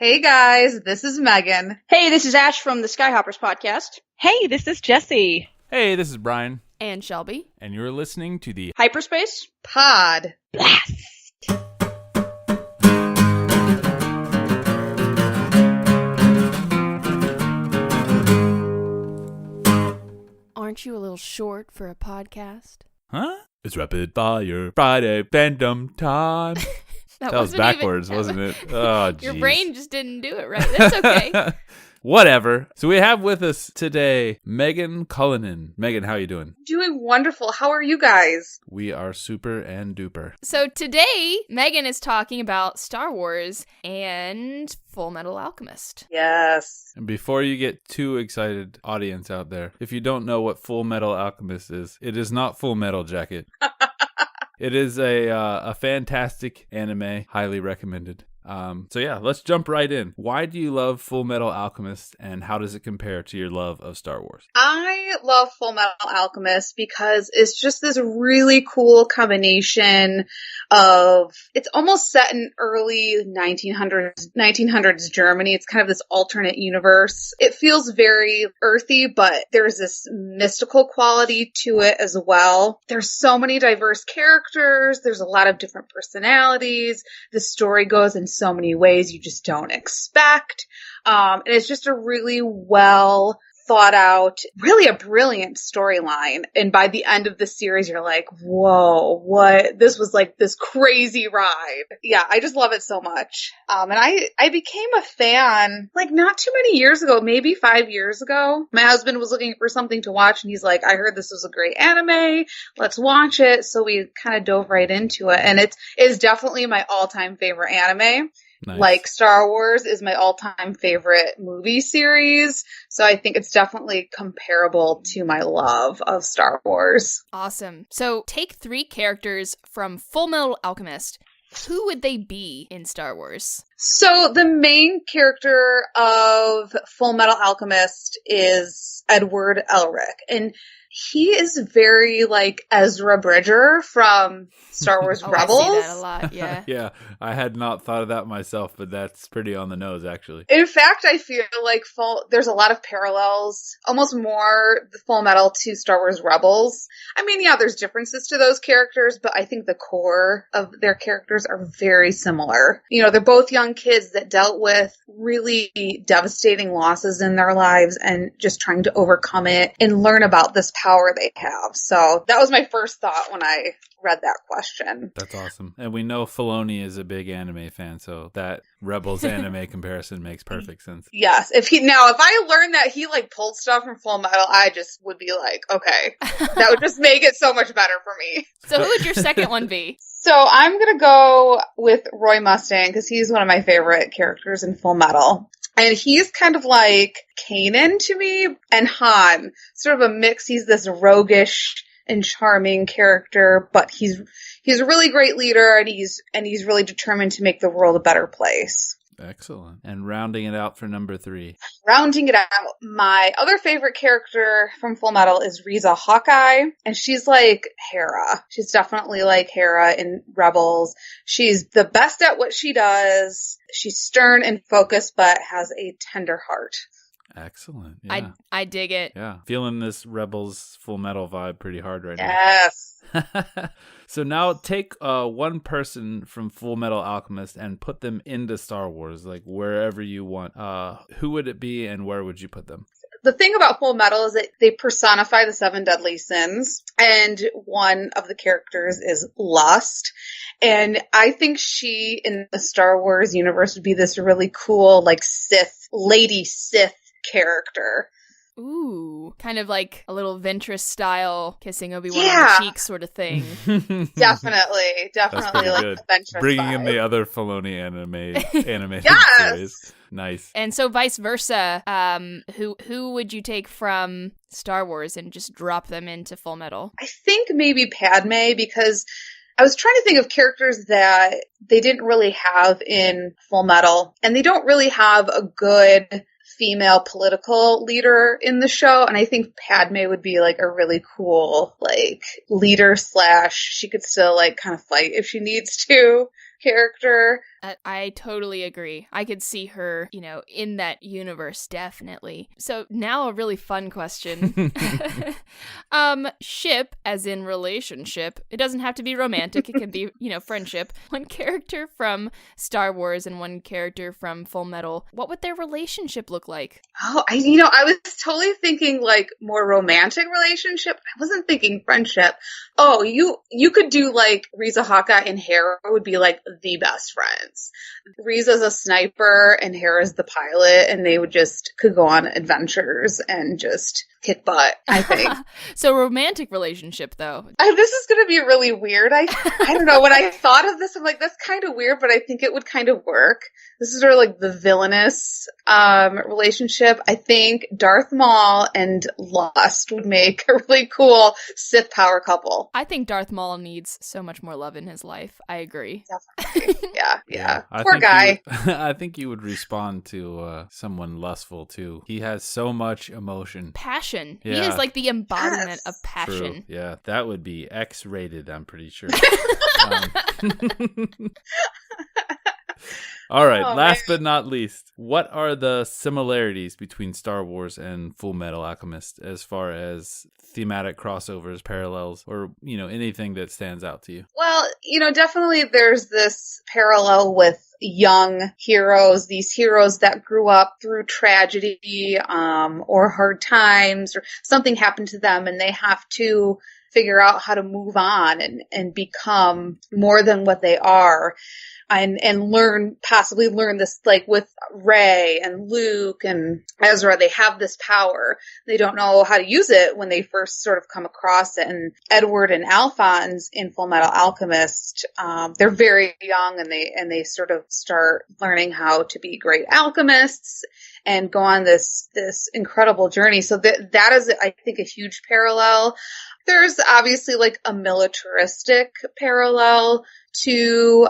Hey guys, this is Megan. Hey, this is Ash from the Skyhoppers podcast. Hey, this is Jesse. Hey, this is Brian. And Shelby. And you're listening to the Hyperspace PodBlast. Aren't you a little short for a podcast? Huh? It's Rapid Fire Friday fandom time. That was backwards, wasn't it? Oh, geez. Your brain just didn't do it right. That's okay. Whatever. So we have with us today Megan Cullinan. Megan, how you doing? Doing wonderful. How are you guys? We are super and duper. So today, Megan is talking about Star Wars and Full Metal Alchemist. Yes. And before you get too excited, audience out there, if you don't know what Full Metal Alchemist is, it is not Full Metal Jacket. It is a fantastic anime, highly recommended. So yeah, let's jump right in. Why do you love Full Metal Alchemist, and how does it compare to your love of Star Wars? I love Full Metal Alchemist because it's just this really cool combination of, it's almost set in early 1900s Germany. It's kind of this alternate universe. It feels very earthy, but there's this mystical quality to it as well. There's so many diverse characters. There's a lot of different personalities. The story goes in so many ways you just don't expect. And it's just a really well thought out, really a brilliant storyline. And by the end of the series, you're like, whoa, what? This was like this crazy ride. Yeah, I just love it so much. And I became a fan like not too many years ago, maybe 5 years ago. My husband was looking for something to watch and he's like, I heard this was a great anime. Let's watch it. So we kind of dove right into it. And it is definitely my all-time favorite anime. Nice. Like Star Wars is my all-time favorite movie series. So I think it's definitely comparable to my love of Star Wars. Awesome. So take 3 characters from Full Metal Alchemist. Who would they be in Star Wars? So the main character of Full Metal Alchemist is Edward Elric. And he is very like Ezra Bridger from Star Wars Rebels. I see that a lot, yeah. Yeah, I had not thought of that myself, but that's pretty on the nose, actually. In fact, I feel like there's a lot of parallels, almost more the Full Metal to Star Wars Rebels. I mean, yeah, there's differences to those characters, but I think the core of their characters are very similar. You know, they're both young kids that dealt with really devastating losses in their lives and just trying to overcome it and learn about this power they have. So that was my first thought when I read that question. That's awesome. And we know Filoni is a big anime fan, so that Rebels anime comparison makes perfect sense. Yes. If I learned that he like pulled stuff from Full Metal, I just would be like, okay, that would just make it so much better for me. So who would your second one be? So I'm going to go with Roy Mustang because he's one of my favorite characters in Full Metal. And he's kind of like Kanan to me and Han, sort of a mix. He's this roguish and charming character, but he's a really great leader and he's really determined to make the world a better place. Excellent. And rounding it out for number 3. Rounding it out, my other favorite character from Full Metal is Riza Hawkeye, and she's like Hera. She's definitely like Hera in Rebels. She's the best at what she does. She's stern and focused, but has a tender heart. Excellent. Yeah. I dig it. Yeah. Feeling this Rebels Full Metal vibe pretty hard right now. Yes. So now take one person from Full Metal Alchemist and put them into Star Wars, like wherever you want. Who would it be and where would you put them? The thing about Full Metal is that they personify the 7 deadly sins, and one of the characters is Lust. And I think she, in the Star Wars universe, would be this really cool, like Lady Sith character. Ooh, kind of like a little Ventress style kissing Obi-Wan on the cheek sort of thing. Definitely like good. the Ventress Bringing vibe. in the other Filoni anime Yes! series. Nice. And so vice versa, who would you take from Star Wars and just drop them into Full Metal? I think maybe Padme, because I was trying to think of characters that they didn't really have in Full Metal, and they don't really have a good female political leader in the show, and I think Padme would be like a really cool like leader / she could still like kind of fight if she needs to character. I totally agree. I could see her, in that universe, definitely. So now a really fun question. Ship, as in relationship. It doesn't have to be romantic. It can be, friendship. One character from Star Wars and one character from Full Metal. What would their relationship look like? Oh, I was totally thinking like more romantic relationship. I wasn't thinking friendship. Oh, you could do like Riza Haka and Hera would be like the best friends. Riza's a sniper and Hera's the pilot, and they could go on adventures and just kick butt, I think. So romantic relationship, though. This is going to be really weird. I don't know. When I thought of this, I'm like, that's kind of weird, but I think it would kind of work. This is sort of like the villainous relationship. I think Darth Maul and Lust would make a really cool Sith power couple. I think Darth Maul needs so much more love in his life. I agree. Definitely. Yeah. I Poor think guy. I think you would respond to someone lustful, too. He has so much emotion. Passion. Yeah. He is like the embodiment of passion. True. Yeah, that would be X-rated, I'm pretty sure. All right, last but not least, what are the similarities between Star Wars and Full Metal Alchemist as far as thematic crossovers, parallels, or, anything that stands out to you? Well, definitely there's this parallel with young heroes, these heroes that grew up through tragedy or hard times, or something happened to them and they have to figure out how to move on and become more than what they are. And possibly learn this, like with Rey and Luke and Ezra, they have this power. They don't know how to use it when they first sort of come across it. And Edward and Alphonse in Full Metal Alchemist, they're very young and they sort of start learning how to be great alchemists and go on this incredible journey. So that is, I think, a huge parallel. There's obviously like a militaristic parallel to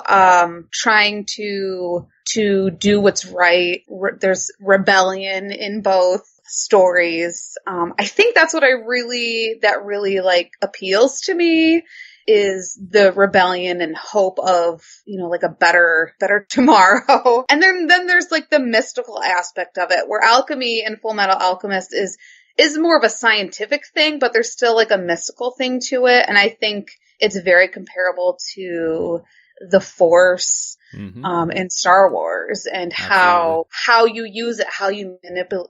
trying to do what's right. There's rebellion in both stories. I think that's what that really like appeals to me, is the rebellion and hope of, like a better tomorrow. And then there's like the mystical aspect of it, where alchemy in Full Metal Alchemist is more of a scientific thing, but there's still like a mystical thing to it. And I think it's very comparable to the Force in Star Wars, and how you use it, how you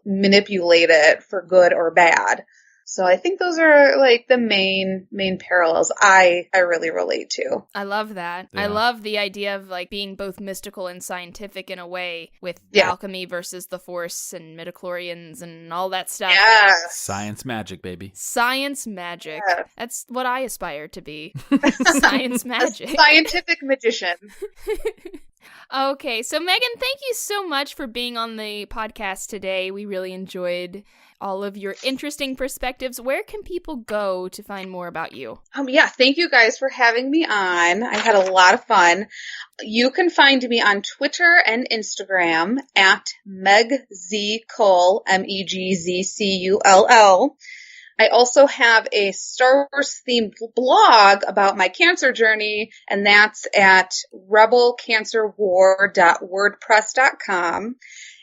manipulate it for good or bad. So I think those are like the main parallels I really relate to. I love that. Yeah. I love the idea of like being both mystical and scientific in a way, with alchemy versus the Force and midichlorians and all that stuff. Yeah. Science magic, baby. Science magic. Yeah. That's what I aspire to be. Science magic. A scientific magician. Okay, so Megan, thank you so much for being on the podcast today. We really enjoyed all of your interesting perspectives. Where can people go to find more about you? Thank you guys for having me on. I had a lot of fun. You can find me on Twitter and Instagram at MegZCull, MEGZCULL. I also have a Star Wars themed blog about my cancer journey, and that's at rebelcancerwar.wordpress.com.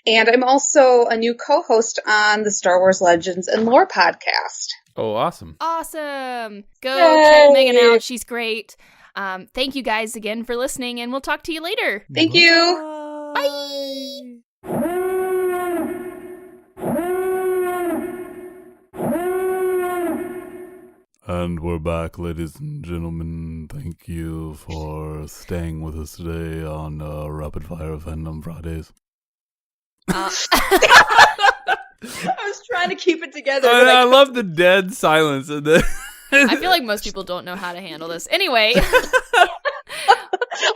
And I'm also a new co-host on the Star Wars Legends and Lore podcast. Oh, awesome. Awesome. Go Yay. check Megan out. She's great. Thank you guys again for listening, and we'll talk to you later. Thank you. Bye. And we're back, ladies and gentlemen. Thank you for staying with us today on Rapid Fire Fandom Fridays. I was trying to keep it together. I love the dead silence. I feel like most people don't know how to handle this. Anyway.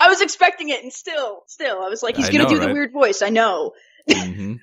I was expecting it, and still, I was like, he's going to do the weird voice. I know. Mm-hmm.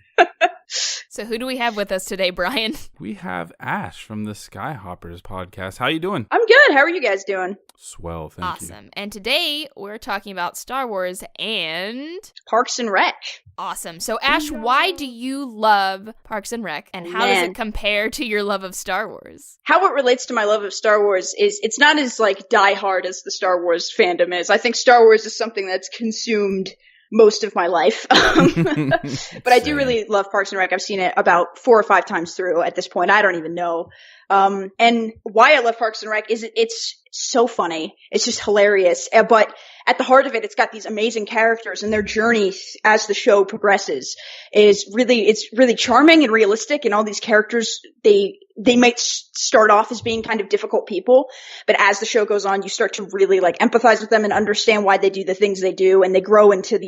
So who do we have with us today, Brian? We have Ash from the Skyhoppers podcast. How you doing? I'm good. How are you guys doing? Swell, thank you. Awesome. And today we're talking about Star Wars and Parks and Rec. Awesome. So Ash, why do you love Parks and Rec, and how does it compare to your love of Star Wars? How it relates to my love of Star Wars is it's not as like diehard as the Star Wars fandom is. I think Star Wars is something that's consumed most of my life. But I do really love Parks and Rec. I've seen it about 4 or 5 times through at this point. I don't even know. And why I love Parks and Rec is it's so funny. It's just hilarious. But at the heart of it, it's got these amazing characters, and their journey as the show progresses it's really charming and realistic. And all these characters, they might start off as being kind of difficult people, but as the show goes on, you start to really like empathize with them and understand why they do the things they do. And they grow into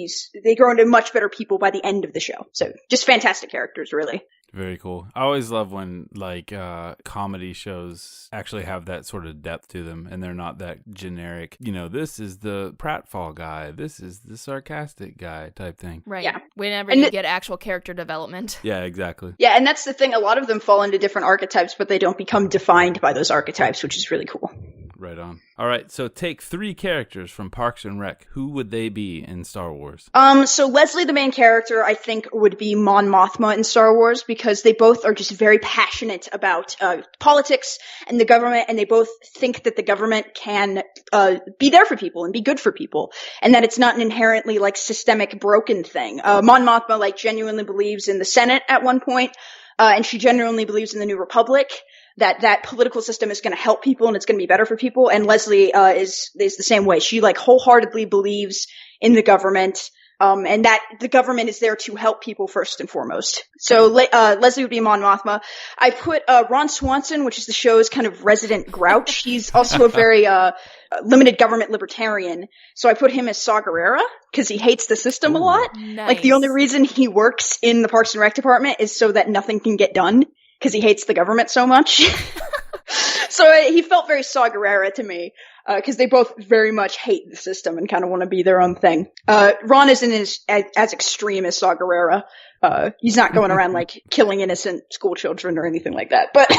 much better people by the end of the show. So just fantastic characters, really. Very cool. I always love when like comedy shows actually have that sort of depth to them, and they're not that generic, this is the pratfall guy, this is the sarcastic guy type thing. Right. Yeah. Whenever you get actual character development. Yeah, exactly. Yeah, and that's the thing. A lot of them fall into different archetypes, but they don't become defined by those archetypes, which is really cool. Right on. All right, so take 3 characters from Parks and Rec. Who would they be in Star Wars? So Leslie, the main character, I think would be Mon Mothma in Star Wars, because they both are just very passionate about politics and the government, and they both think that the government can be there for people and be good for people, and that it's not an inherently like systemic broken thing. Mon Mothma like genuinely believes in the Senate at one point, and she genuinely believes in the New Republic. That political system is going to help people and it's going to be better for people. And Leslie is the same way. She like wholeheartedly believes in the government, and that the government is there to help people first and foremost. So Leslie would be Mon Mothma. I put Ron Swanson, which is the show's kind of resident grouch. He's also a very limited government libertarian. So I put him as Saw Gerrera because he hates the system a lot. Nice. Like the only reason he works in the Parks and Rec department is so that nothing can get done, because he hates the government so much. So he felt very Saw Gerrera to me, because they both very much hate the system and kind of want to be their own thing. Ron isn't as extreme as Saw Gerrera. He's not going around like killing innocent school children or anything like that. But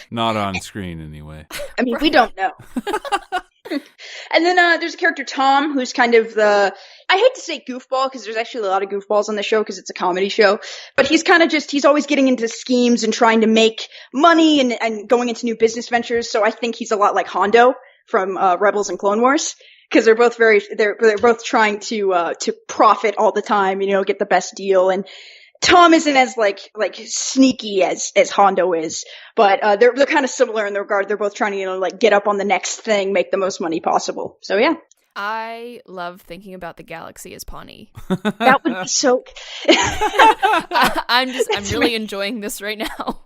not on screen anyway. I mean, we don't know. And then there's a character, Tom, who's kind of I hate to say goofball, because there's actually a lot of goofballs on the show because it's a comedy show, but he's kind of he's always getting into schemes and trying to make money and going into new business ventures. So I think he's a lot like Hondo from Rebels and Clone Wars, because they're both they're both trying to profit all the time, get the best deal. And Tom isn't as like sneaky as Hondo is, but they're kind of similar in the regard. They're both trying to get up on the next thing, make the most money possible. So yeah. I love thinking about the galaxy as Pawnee. That would be so. I'm really enjoying this right now.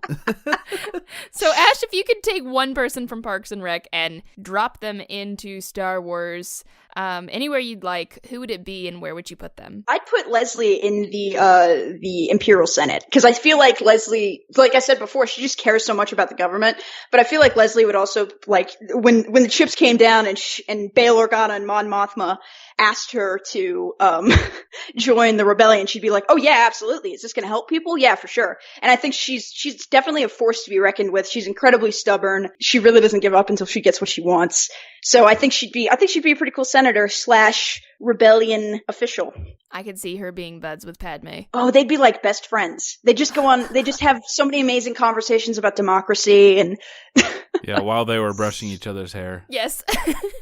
So Ash, if you could take one person from Parks and Rec and drop them into Star Wars, anywhere you'd like, who would it be and where would you put them? I'd put Leslie in the Imperial Senate, because I feel like Leslie, like I said before, she just cares so much about the government. But I feel like Leslie would also when the chips came down and Bail Organa and Mon Mothma asked her to join the rebellion, she'd be like, "Oh yeah, absolutely. Is this going to help people? Yeah, for sure." And I think she's definitely a force to be reckoned with. She's incredibly stubborn. She really doesn't give up until she gets what she wants. So I think she'd be a pretty cool senator / rebellion official. I could see her being buds with Padme. Oh, they'd be like best friends. They just have so many amazing conversations about democracy and yeah, while they were brushing each other's hair. Yes.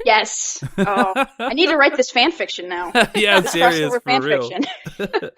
Yes. Oh, I need to write this fan fiction now. Yeah, serious, for fan real. fiction.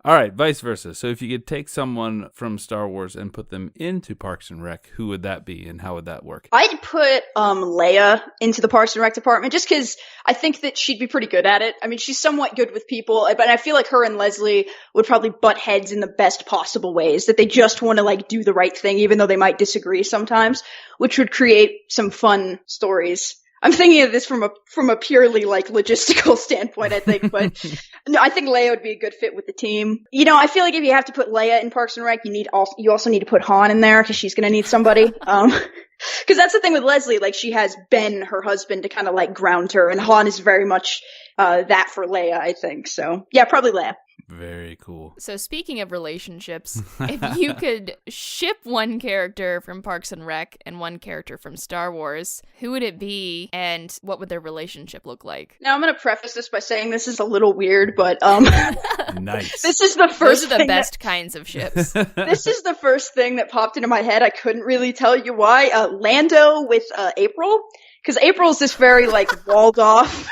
All right, vice versa. So if you could take someone from Star Wars and put them into Parks and Rec, who would that be and how would that work? I'd put Leia into the Parks and Rec department just because I think that she'd be pretty good at it. I mean, she's somewhat good with people, but I feel like her and Leslie would probably butt heads in the best possible ways, that they just want to do the right thing even though they might disagree sometimes, which would create some fun stories. I'm thinking of this from a purely logistical standpoint, I think, but no, I think Leia would be a good fit with the team. I feel like if you have to put Leia in Parks and Rec, you also need to put Han in there because she's going to need somebody. Because that's the thing with Leslie, she has Ben, her husband, to kind of ground her, and Han is very much that for Leia, I think. So yeah, probably Leia. Very cool. So speaking of relationships, if you could ship one character from Parks and Rec and one character from Star Wars, who would it be and what would their relationship look like? Now I'm going to preface this by saying this is a little weird, but nice. This is the first Those are the best kinds of ships. This is the first thing that popped into my head. I couldn't really tell you why. Lando with April, because April's this very walled off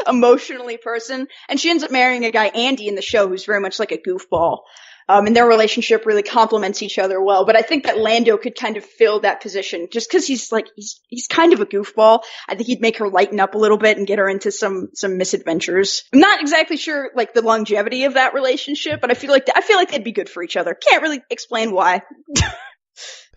emotionally person. And she ends up marrying a guy, Andy, in the show, who's very much like a goofball. And their relationship really complements each other well. But I think that Lando could kind of fill that position just because he's kind of a goofball. I think he'd make her lighten up a little bit and get her into some misadventures. I'm not exactly sure like the longevity of that relationship, but I feel like they'd be good for each other. Can't really explain why.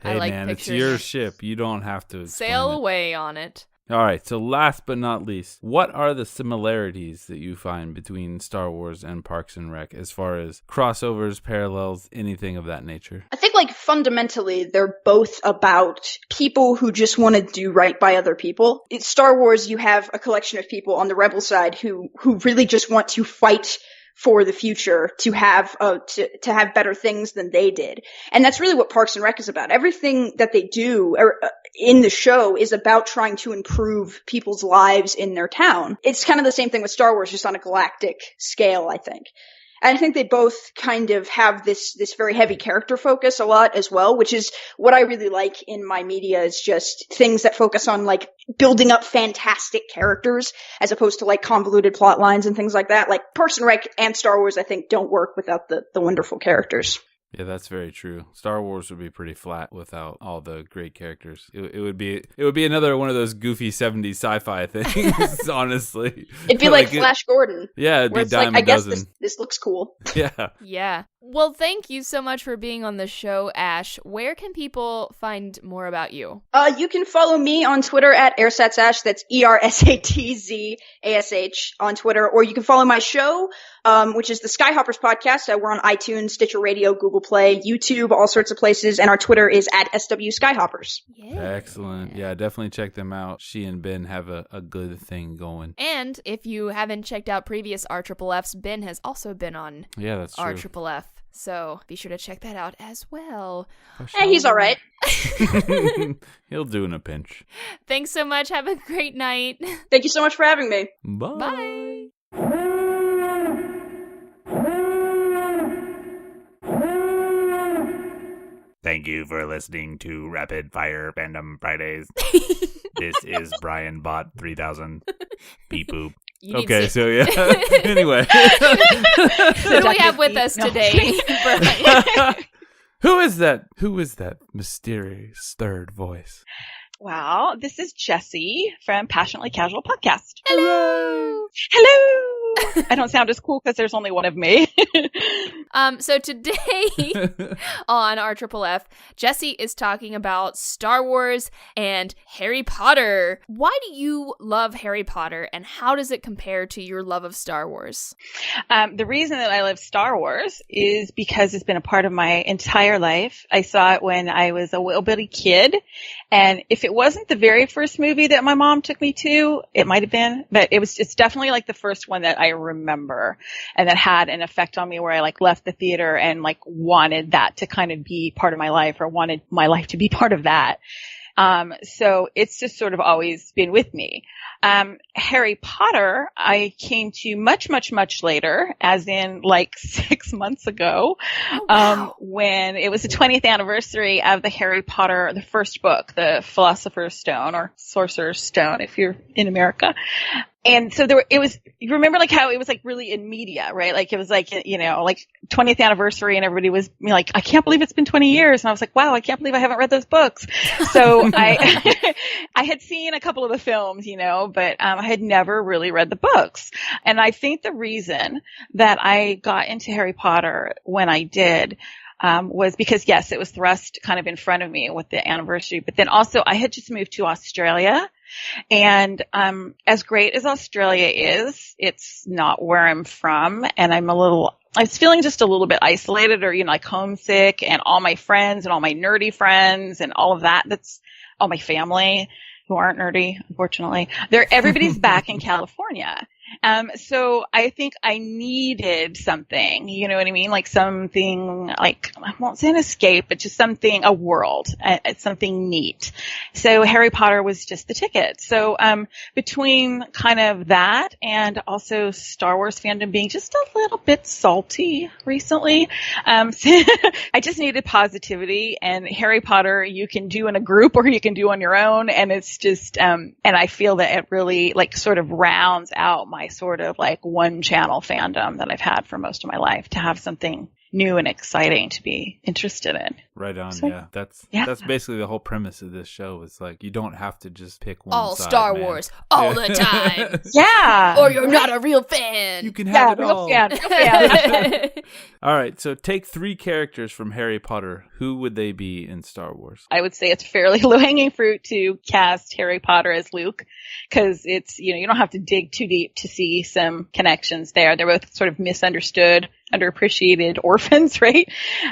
Hey, I like man, it's pictures. your ship. You don't have to Sail explain it. away on it. All right, so last but not least, what are the similarities that you find between Star Wars and Parks and Rec as far as crossovers, parallels, anything of that nature? I think, like, fundamentally, they're both about people who just want to do right by other people. In Star Wars, you have a collection of people on the rebel side who really just want to fight for the future, to have better things than they did. And that's really what Parks and Rec is about. Everything that they do in the show is about trying to improve people's lives in their town. It's kind of the same thing with Star Wars, just on a galactic scale, I think. And I think they both kind of have this very heavy character focus a lot as well, which is what I really like in my media, is just things that focus on like building up fantastic characters as opposed to like convoluted plot lines and things like that. Like Parks and Rec and Star Wars, I think, don't work without the wonderful characters. Yeah, that's very true. Star Wars would be pretty flat without all the great characters. It would be another one of those goofy 70s sci-fi things, honestly. It'd be like Flash Gordon. Yeah, it'd be dime I a guess dozen. this looks cool. Yeah. Yeah. Well, thank you so much for being on the show, Ash. Where can people find more about you? You can follow me on Twitter at AirSatsAsh. That's ERSATZASH on Twitter. Or you can follow my show, which is the Skyhoppers podcast. We're on iTunes, Stitcher Radio, Google Play, YouTube, all sorts of places. And our Twitter is at SW Skyhoppers. Yeah. Excellent. Yeah, definitely check them out. She and Ben have a good thing going. And if you haven't checked out previous RFFFs, Ben has also been on Yeah, that's true. RFFF. So be sure to check that out as well. Hey, he's all right. He'll do in a pinch. Thanks so much. Have a great night. Thank you so much for having me. Bye. Bye. Thank you for listening to Rapid Fire Fandom Fridays. This is Brian Bot 3000. Beep boop. Okay, so yeah. Anyway. Who do we have with us today, Brian? Who is that? Who is that mysterious third voice? Well, this is Jessie from Passionately Casual Podcast. Hello. Hello. I don't sound as cool because there's only one of me. So today on RFFF, Jessie is talking about Star Wars and Harry Potter. Why do you love Harry Potter, and how does it compare to your love of Star Wars? The reason that I love Star Wars is because it's been a part of my entire life. I saw it when I was a little bitty kid, and if it wasn't the very first movie that my mom took me to, it might have been, but it's definitely like the first one that I remember and that had an effect on me, where I like left the theater and like wanted that to kind of be part of my life, or wanted my life to be part of that. So it's just sort of always been with me. Harry Potter, I came to much, much, much later, as in like 6 months ago, when it was the 20th anniversary of the Harry Potter, the first book, the Philosopher's Stone, or Sorcerer's Stone, if you're in America. And so you remember like how it was like really in media, right? Like it was like, you know, like 20th anniversary, and everybody was like, I can't believe it's been 20 years. And I was like, wow, I can't believe I haven't read those books. So I had seen a couple of the films, you know, but I had never really read the books. And I think the reason that I got into Harry Potter when I did was because, yes, it was thrust kind of in front of me with the anniversary, but then also I had just moved to Australia. And as great as Australia is, it's not where I'm from, and I was feeling just a little bit isolated, or, you know, like homesick, and all my friends and all my nerdy friends and all of that. That's all my family who aren't nerdy, unfortunately. Everybody's back in California. So I think I needed something, you know what I mean? Like something like, I won't say an escape, but just something, a world, something neat. So Harry Potter was just the ticket. So, between kind of that and also Star Wars fandom being just a little bit salty recently, I just needed positivity, and Harry Potter you can do in a group or you can do on your own. And it's just, and I feel that it really like sort of rounds out my sort of like one channel fandom that I've had for most of my life, to have something new and exciting to be interested in. Right on. So, Yeah. That's basically the whole premise of this show. Is like, you don't have to just pick one all side, Star man. Wars all the time. Yeah. Or you're not a real fan. You can have it real all. fan, real fan. All right, so take 3 characters from Harry Potter. Who would they be in Star Wars? I would say it's fairly low-hanging fruit to cast Harry Potter as Luke, because it's, you don't have to dig too deep to see some connections there. They're both sort of misunderstood, underappreciated orphans, right?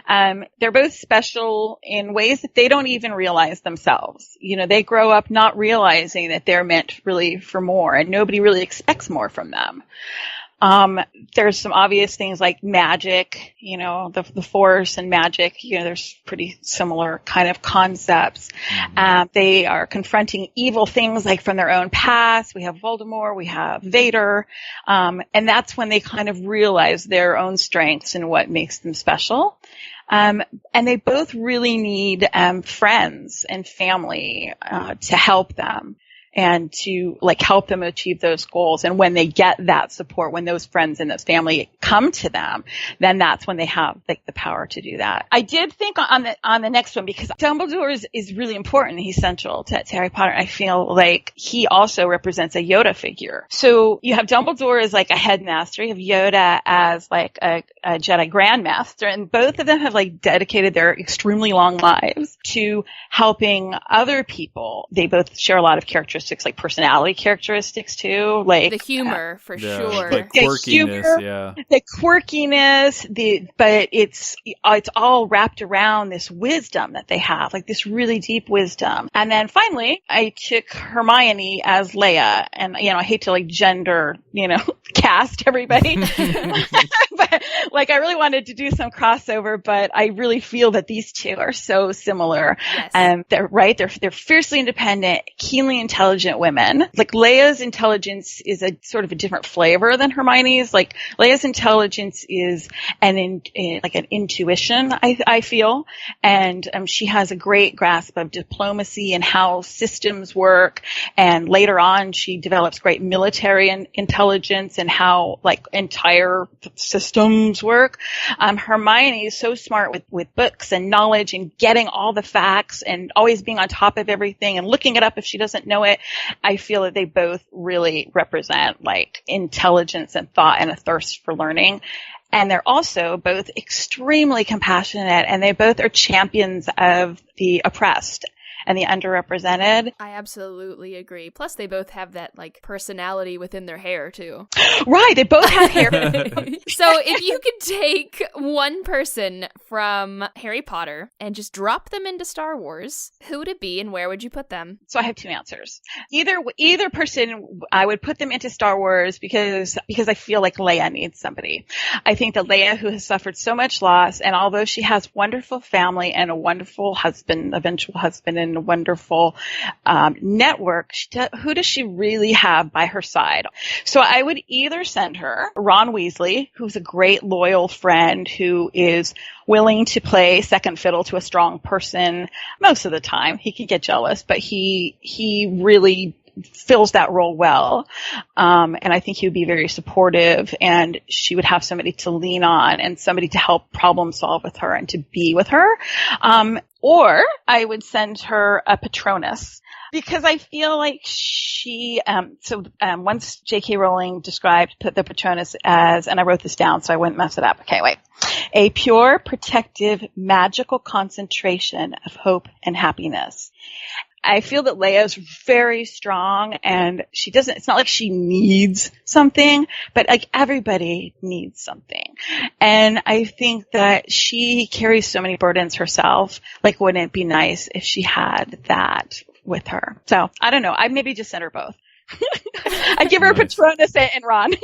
They're both special in ways that they don't even realize themselves. They grow up not realizing that they're meant really for more, and nobody really expects more from them. There's some obvious things like magic, the Force and magic, there's pretty similar kind of concepts. They are confronting evil things like from their own past. We have Voldemort, we have Vader. And that's when they kind of realize their own strengths and what makes them special. And they both really need, friends and family, to help them. And to like help them achieve those goals. And when they get that support, when those friends and those family come to them, then that's when they have like the power to do that. I did think on the next one, because Dumbledore is really important. He's central to Harry Potter. I feel like he also represents a Yoda figure. So you have Dumbledore as like a headmaster. You have Yoda as like a Jedi Grandmaster, and both of them have like dedicated their extremely long lives to helping other people. They both share a lot of characteristics, like personality characteristics too, like the humor for sure, like quirkiness, the quirkiness, but it's all wrapped around this wisdom that they have, like this really deep wisdom. And then finally, I took Hermione as Leia, and I hate to like gender, cast everybody, but like I really wanted to do some crossover, but I really feel that these two are so similar. Yes. They're fiercely independent, keenly intelligent women. Like Leia's intelligence is a sort of a different flavor than Hermione's. Like Leia's intelligence is like an intuition, I feel, and she has a great grasp of diplomacy and how systems work. And later on, she develops great military intelligence and how like entire systems work. Hermione is so smart with books and knowledge and getting all the facts and always being on top of everything and looking it up if she doesn't know it. I feel that they both really represent like intelligence and thought and a thirst for learning. And they're also both extremely compassionate, and they both are champions of the oppressed and the underrepresented. I absolutely agree. Plus, they both have that like personality within their hair too. Right, they both have hair. So, if you could take one person from Harry Potter and just drop them into Star Wars, who would it be, and where would you put them? So I have 2 answers. Either person, I would put them into Star Wars because I feel like Leia needs somebody. I think that Leia, who has suffered so much loss, and although she has wonderful family and a wonderful husband, eventual husband, and a wonderful network, who does she really have by her side? So I would either send her Ron Weasley, who's a great loyal friend who is willing to play second fiddle to a strong person most of the time. He can get jealous, but he really fills that role well. And I think he would be very supportive, and she would have somebody to lean on and somebody to help problem solve with her and to be with her. Or I would send her a Patronus, because I feel like she, once J.K. Rowling described the Patronus as, and I wrote this down so I wouldn't mess it up. Okay, wait. A pure, protective, magical concentration of hope and happiness. I feel that Leia's very strong, and it's not like she needs something, but like everybody needs something. And I think that she carries so many burdens herself. Like, wouldn't it be nice if she had that with her? So I don't know. I maybe just send her both. I give her Nice. Patronus and Ron.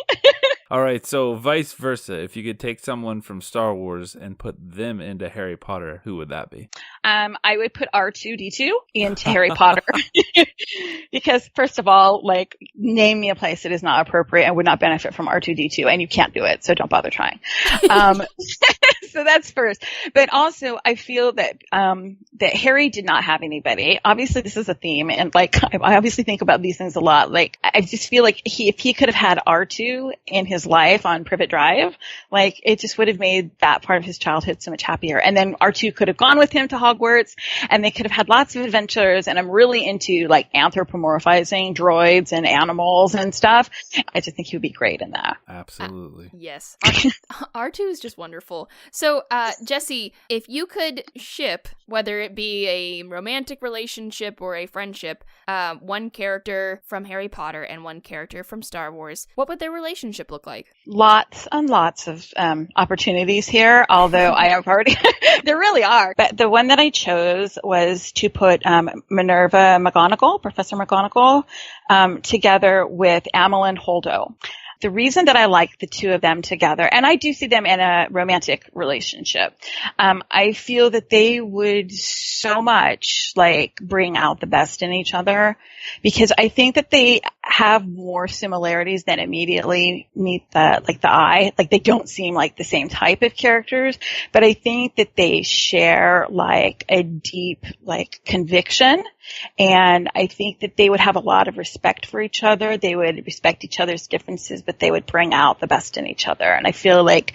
All right, so vice versa. If you could take someone from Star Wars and put them into Harry Potter, who would that be? I would put R2-D2 into Harry Potter because, first of all, like, name me a place that is not appropriate and would not benefit from R2-D2, and you can't do it, so don't bother trying. So that's first. But also, I feel that that Harry did not have anybody. Obviously, this is a theme, and like I obviously think about these things a lot. Like, I just feel like if he could have had R2 in his life on Privet Drive, like, it just would have made that part of his childhood so much happier. And then R2 could have gone with him to Hogwarts, and they could have had lots of adventures. And I'm really into like anthropomorphizing droids and animals and stuff. I just think he would be great in that. Absolutely. Yes. R2 is just wonderful. So, Jesse, if you could ship, whether it be a romantic relationship or a friendship, one character from Harry Potter and one character from Star Wars, what would their relationship look like? Lots and lots of opportunities here, although I have already, there really are. But the one that I chose was to put Minerva McGonagall, Professor McGonagall, together with Amelin Holdo. The reason that I like the two of them together, and I do see them in a romantic relationship, I feel that they would so much like bring out the best in each other, because I think that they have more similarities than immediately meet the eye. Like, they don't seem like the same type of characters, but I think that they share like a deep like conviction. And I think that they would have a lot of respect for each other. They would respect each other's differences, but they would bring out the best in each other. And I feel like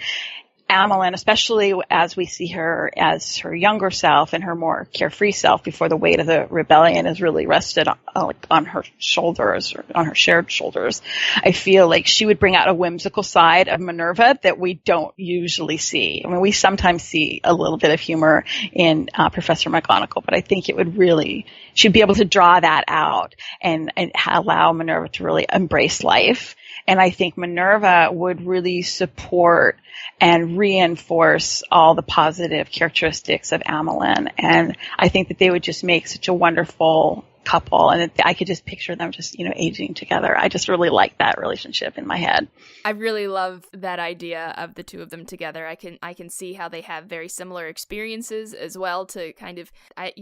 Amelin, especially as we see her as her younger self and her more carefree self before the weight of the rebellion is really rested on her shoulders, or on her shared shoulders, I feel like she would bring out a whimsical side of Minerva that we don't usually see. I mean, we sometimes see a little bit of humor in Professor McGonagall, but I think it would really, she'd be able to draw that out and allow Minerva to really embrace life. And I think Minerva would really support and reinforce all the positive characteristics of Amelin. And I think that they would just make such a wonderful couple. And I could just picture them just, aging together. I just really like that relationship in my head. I really love that idea of the two of them together. I can see how they have very similar experiences as well to kind of, I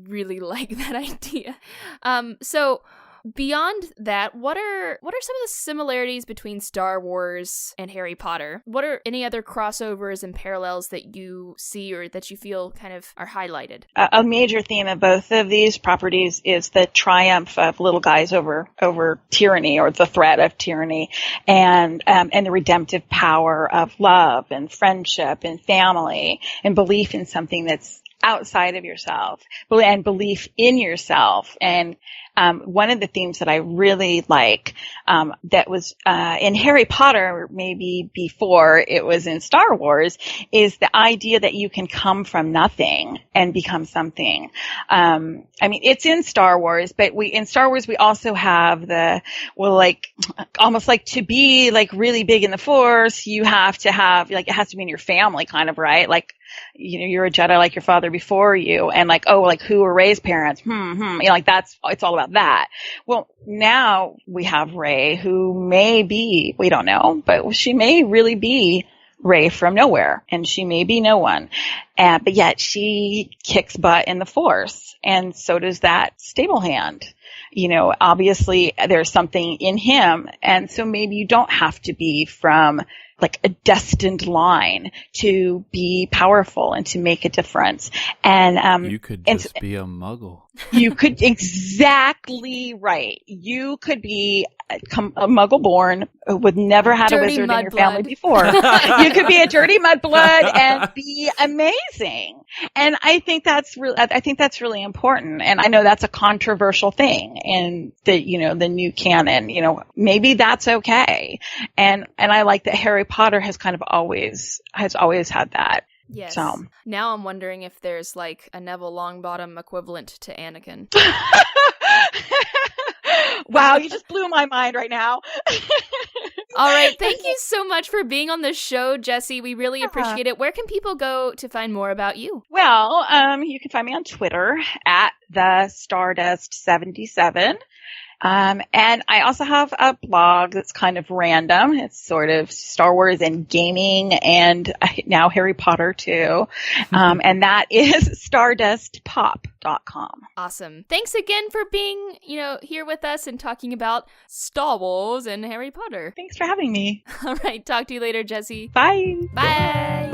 really like that idea. So beyond that, what are some of the similarities between Star Wars and Harry Potter? What are any other crossovers and parallels that you see or that you feel kind of are highlighted? A major theme of both of these properties is the triumph of little guys over tyranny, or the threat of tyranny, and the redemptive power of love and friendship and family and belief in something that's outside of yourself, and belief in yourself. And one of the themes that I really like, that was in Harry Potter, maybe before it was in Star Wars, is the idea that you can come from nothing and become something. I mean, it's in Star Wars, but in Star Wars we also have almost like to be like really big in the Force, you have to have, like, it has to be in your family, kind of, right? Like, you're a Jedi like your father before you, and like, who were Rey's parents? It's all about that. Well, now we have Rey, who may be, we don't know, but she may really be Rey from nowhere, and she may be no one. But yet she kicks butt in the Force, and so does that stable hand. Obviously there's something in him, and so maybe you don't have to be from like a destined line to be powerful and to make a difference. And you could just be a muggle. You could, exactly right. You could be a muggle born with never had a wizard in your family before. You could be a dirty mudblood and be amazing. And I think that's really important. And I know that's a controversial thing in the new canon. Maybe that's okay. And I like that Harry Potter has kind of always had that. Yes. So. Now I'm wondering if there's like a Neville Longbottom equivalent to Anakin. Wow, you just blew my mind right now. All right, thank you so much for being on the show, Jesse. We really appreciate it. Where can people go to find more about you? Well, you can find me on Twitter at the Stardust 77. And I also have a blog that's kind of random. It's sort of Star Wars and gaming and now Harry Potter too. And that is stardustpop.com. Awesome. Thanks again for being, here with us and talking about Star Wars and Harry Potter. Thanks for having me. All right. Talk to you later, Jesse. Bye. Bye.